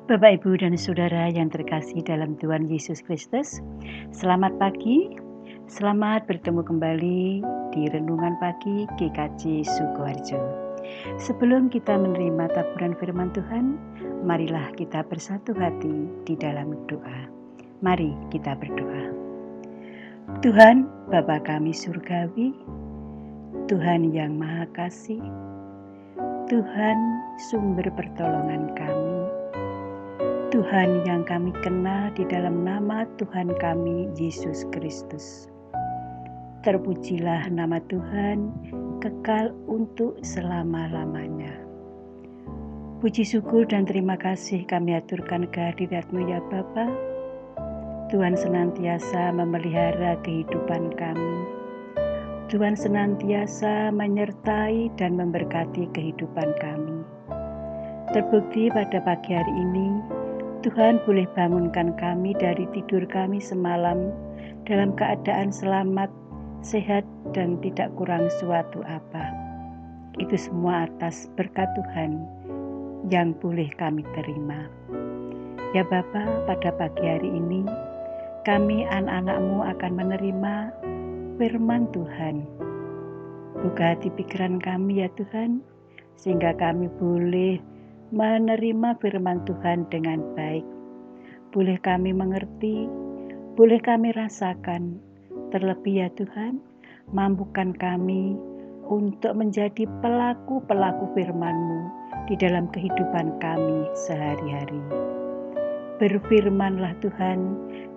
Bapak, Ibu, dan Saudara yang terkasih dalam Tuhan Yesus Kristus, selamat pagi, selamat bertemu kembali di Renungan Pagi GKJ Sukoharjo. Sebelum kita menerima taburan firman Tuhan, marilah kita bersatu hati di dalam doa. Mari kita berdoa. Tuhan, Bapa kami surgawi, Tuhan yang Maha Kasih, Tuhan sumber pertolongan kami, Tuhan yang kami kenal di dalam nama Tuhan kami Yesus Kristus. Terpujilah nama Tuhan kekal untuk selama-lamanya. Puji syukur dan terima kasih kami aturkan kehadirat-Mu ya Bapa. Tuhan senantiasa memelihara kehidupan kami. Tuhan senantiasa menyertai dan memberkati kehidupan kami. Terbukti pada pagi hari ini, Tuhan boleh bangunkan kami dari tidur kami semalam dalam keadaan selamat, sehat, dan tidak kurang suatu apa. Itu semua atas berkat Tuhan yang boleh kami terima. Ya Bapa, pada pagi hari ini, kami anak-anak-Mu akan menerima firman Tuhan. Buka hati pikiran kami ya Tuhan, sehingga kami boleh menerima firman Tuhan dengan baik. Boleh kami mengerti, boleh kami rasakan. Terlebih ya Tuhan, mampukan kami untuk menjadi pelaku-pelaku firman-Mu di dalam kehidupan kami sehari-hari. Berfirmanlah Tuhan,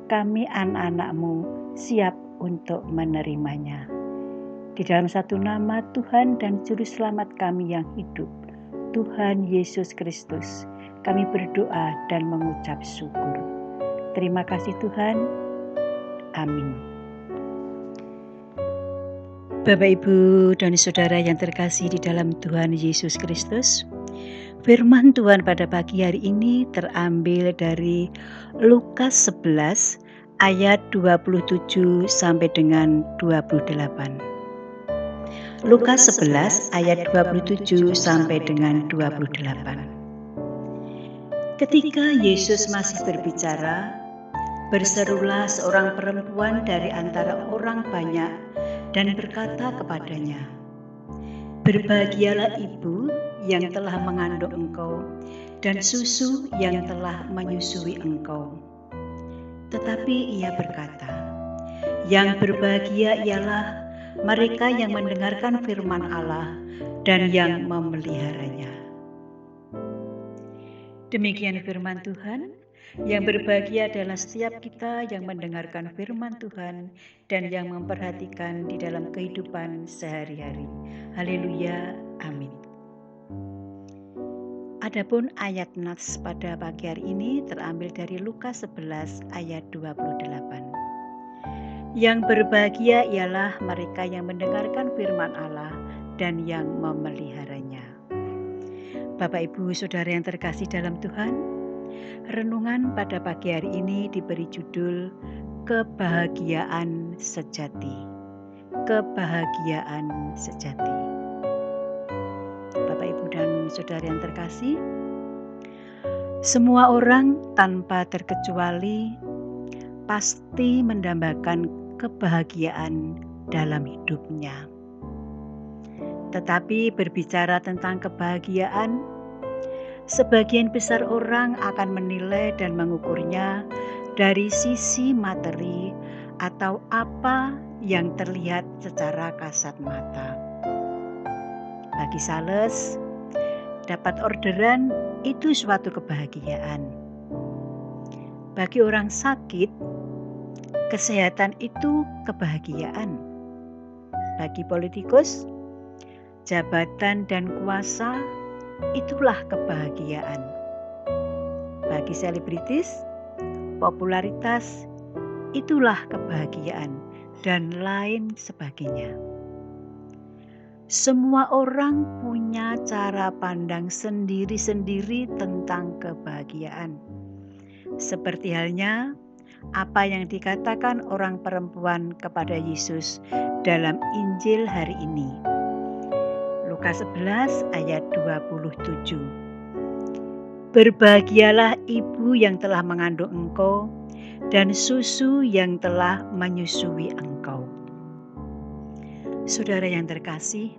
kami anak-anak-Mu siap untuk menerimanya. Di dalam satu nama Tuhan dan Juru Selamat kami yang hidup, Tuhan Yesus Kristus, kami berdoa dan mengucap syukur. Terima kasih Tuhan. Amin. Bapak, Ibu, dan Saudara yang terkasih di dalam Tuhan Yesus Kristus, firman Tuhan pada pagi hari ini terambil dari Lukas 11 ayat 27 sampai dengan 28. Lukas 11 ayat 27 sampai dengan 28. Ketika Yesus masih berbicara, berserulah seorang perempuan dari antara orang banyak dan berkata kepadanya, "Berbahagialah ibu yang telah mengandung engkau dan susu yang telah menyusui engkau." Tetapi ia berkata, "Yang berbahagia ialah mereka yang mendengarkan firman Allah dan yang memeliharanya." Demikian firman Tuhan. Yang berbahagia adalah setiap kita yang mendengarkan firman Tuhan dan yang memperhatikan di dalam kehidupan sehari-hari. Haleluya, amin. Adapun ayat nas pada pagi hari ini terambil dari Lukas 11 ayat 28. Yang berbahagia ialah mereka yang mendengarkan firman Allah dan yang memeliharanya. Bapak, Ibu, Saudara yang terkasih dalam Tuhan, renungan pada pagi hari ini diberi judul Kebahagiaan Sejati. Kebahagiaan sejati. Bapak, Ibu, dan Saudara yang terkasih, semua orang tanpa terkecuali pasti mendambakan kebahagiaan dalam hidupnya. Tetapi berbicara tentang kebahagiaan, sebagian besar orang akan menilai dan mengukurnya dari sisi materi atau apa yang terlihat secara kasat mata. Bagi sales, dapat orderan itu suatu kebahagiaan. Bagi orang sakit, kesehatan itu kebahagiaan. Bagi politikus, jabatan dan kuasa itulah kebahagiaan. Bagi selebritis, popularitas itulah kebahagiaan, dan lain sebagainya. Semua orang punya cara pandang sendiri-sendiri tentang kebahagiaan. Seperti halnya apa yang dikatakan orang perempuan kepada Yesus dalam Injil hari ini. Lukas 11 ayat 27. Berbahagialah ibu yang telah mengandung engkau dan susu yang telah menyusui engkau. Saudara yang terkasih,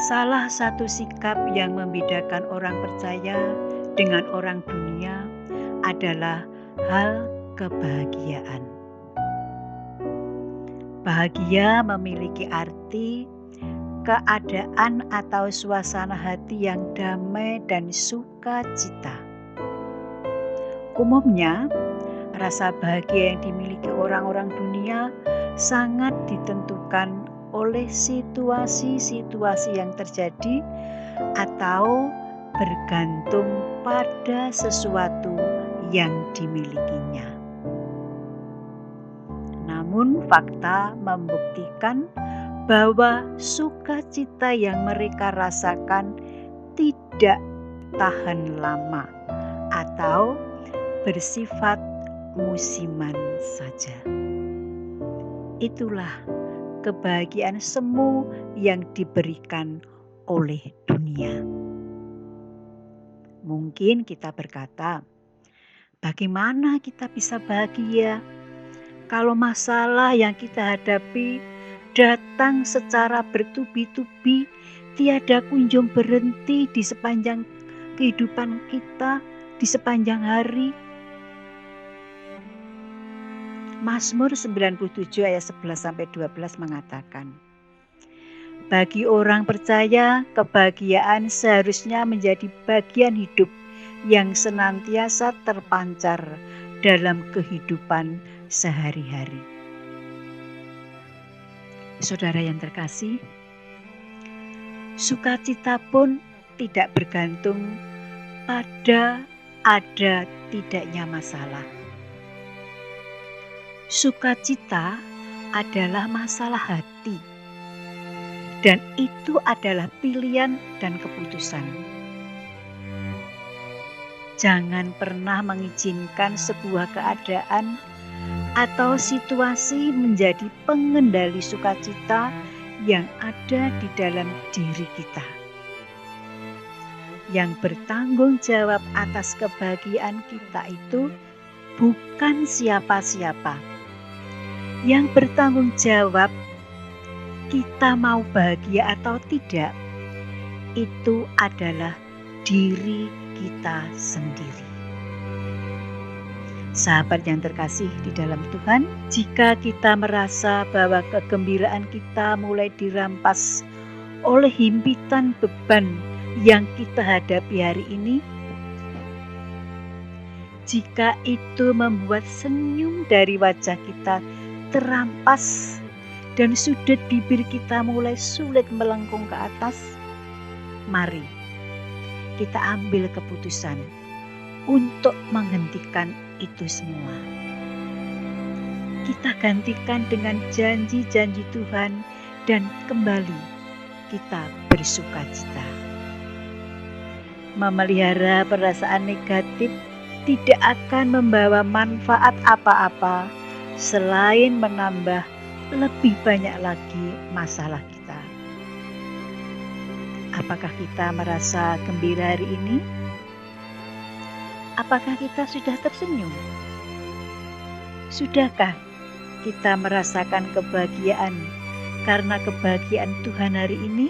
salah satu sikap yang membedakan orang percaya dengan orang dunia adalah hal kebahagiaan. Bahagia memiliki arti keadaan atau suasana hati yang damai dan sukacita. Umumnya, rasa bahagia yang dimiliki orang-orang dunia sangat ditentukan oleh situasi-situasi yang terjadi atau bergantung pada sesuatu yang dimilikinya. Namun fakta membuktikan bahwa sukacita yang mereka rasakan tidak tahan lama atau bersifat musiman saja. Itulah kebahagiaan semu yang diberikan oleh dunia. Mungkin kita berkata, bagaimana kita bisa bahagia kalau masalah yang kita hadapi datang secara bertubi-tubi, tiada kunjung berhenti di sepanjang kehidupan kita, di sepanjang hari? Mazmur 97 ayat 11-12 mengatakan, bagi orang percaya, kebahagiaan seharusnya menjadi bagian hidup yang senantiasa terpancar dalam kehidupan sehari-hari. Saudara yang terkasih, sukacita pun tidak bergantung pada ada tidaknya masalah. Sukacita adalah masalah hati, dan itu adalah pilihan dan keputusan. Jangan pernah mengizinkan sebuah keadaan atau situasi menjadi pengendali sukacita yang ada di dalam diri kita. Yang bertanggung jawab atas kebahagiaan kita itu bukan siapa-siapa. Yang bertanggung jawab kita mau bahagia atau tidak, itu adalah diri kita sendiri. Sahabat yang terkasih di dalam Tuhan, jika kita merasa bahwa kegembiraan kita mulai dirampas oleh himpitan beban yang kita hadapi hari ini, jika itu membuat senyum dari wajah kita terampas dan sudut bibir kita mulai sulit melengkung ke atas, mari kita ambil keputusan untuk menghentikan itu semua. Kita gantikan dengan janji-janji Tuhan dan kembali kita bersukacita. Memelihara perasaan negatif tidak akan membawa manfaat apa-apa selain menambah lebih banyak lagi masalah kita. Apakah kita merasa gembira hari ini? Apakah kita sudah tersenyum? Sudahkah kita merasakan kebahagiaan karena kebahagiaan Tuhan hari ini?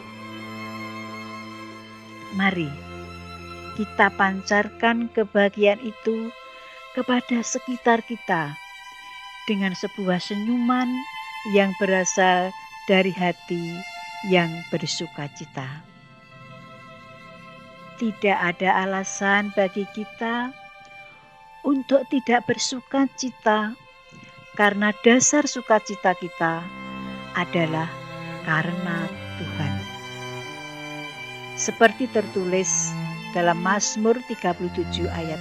Mari kita pancarkan kebahagiaan itu kepada sekitar kita dengan sebuah senyuman yang berasal dari hati yang bersukacita. Tidak ada alasan bagi kita untuk tidak bersukacita, karena dasar sukacita kita adalah karena Tuhan. Seperti tertulis dalam Mazmur 37 ayat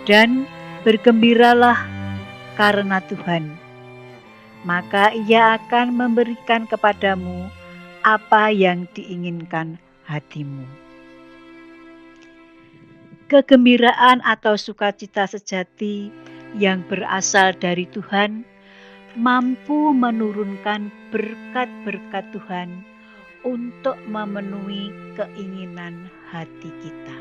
4. Dan bergembiralah karena Tuhan, maka Ia akan memberikan kepadamu apa yang diinginkan hatimu. Kegembiraan atau sukacita sejati yang berasal dari Tuhan mampu menurunkan berkat-berkat Tuhan untuk memenuhi keinginan hati kita.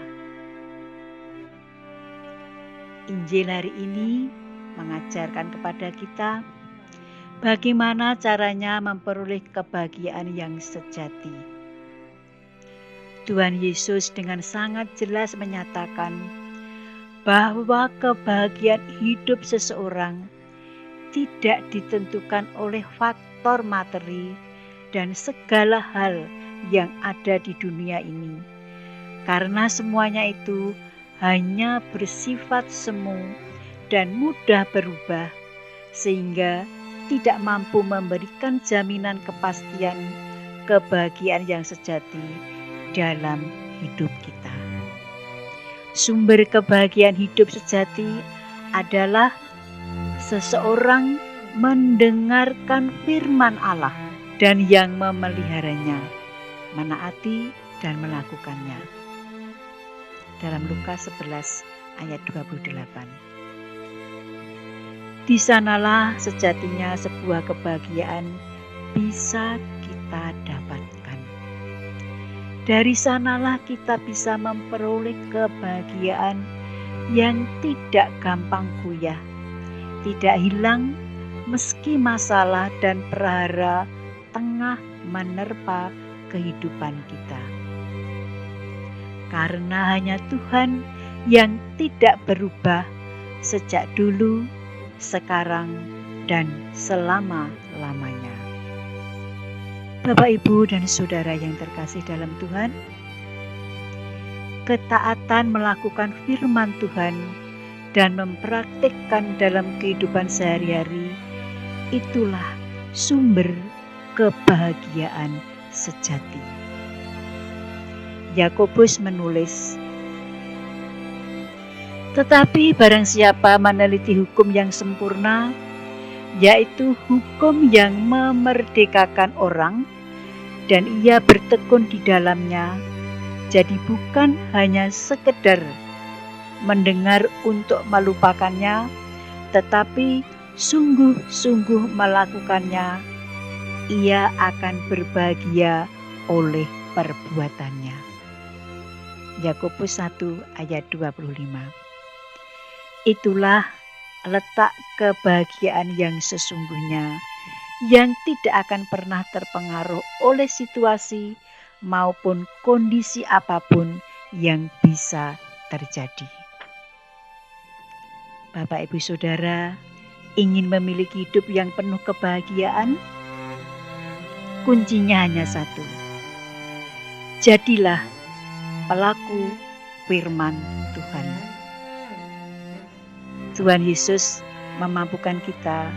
Injil hari ini mengajarkan kepada kita bagaimana caranya memperoleh kebahagiaan yang sejati. Tuhan Yesus dengan sangat jelas menyatakan bahwa kebahagiaan hidup seseorang tidak ditentukan oleh faktor materi dan segala hal yang ada di dunia ini, karena semuanya itu hanya bersifat semu dan mudah berubah, sehingga tidak mampu memberikan jaminan kepastian kebahagiaan yang sejati dalam hidup kita. Sumber kebahagiaan hidup sejati adalah seseorang mendengarkan firman Allah dan yang memeliharanya, menaati dan melakukannya. Dalam Lukas 11 ayat 28. Di sanalah sejatinya sebuah kebahagiaan bisa kita dapatkan. Dari sanalah kita bisa memperoleh kebahagiaan yang tidak gampang goyah, tidak hilang meski masalah dan prahara tengah menerpa kehidupan kita. Karena hanya Tuhan yang tidak berubah sejak dulu, sekarang, dan selama-lamanya. Bapak, Ibu, dan Saudara yang terkasih dalam Tuhan, ketaatan melakukan firman Tuhan dan mempraktikkan dalam kehidupan sehari-hari, itulah sumber kebahagiaan sejati. Yakobus menulis, tetapi barang siapa meneliti hukum yang sempurna, yaitu hukum yang memerdekakan orang, dan ia bertekun di dalamnya, jadi bukan hanya sekedar mendengar untuk melupakannya, tetapi sungguh-sungguh melakukannya, ia akan berbahagia oleh perbuatannya. Yakobus 1 ayat 25. Itulah letak kebahagiaan yang sesungguhnya, yang tidak akan pernah terpengaruh oleh situasi maupun kondisi apapun yang bisa terjadi. Bapak, Ibu, Saudara, ingin memiliki hidup yang penuh kebahagiaan? Kuncinya hanya satu. Jadilah pelaku firman Tuhan. Tuhan Yesus memampukan kita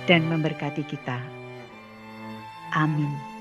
dan memberkati kita. Amin.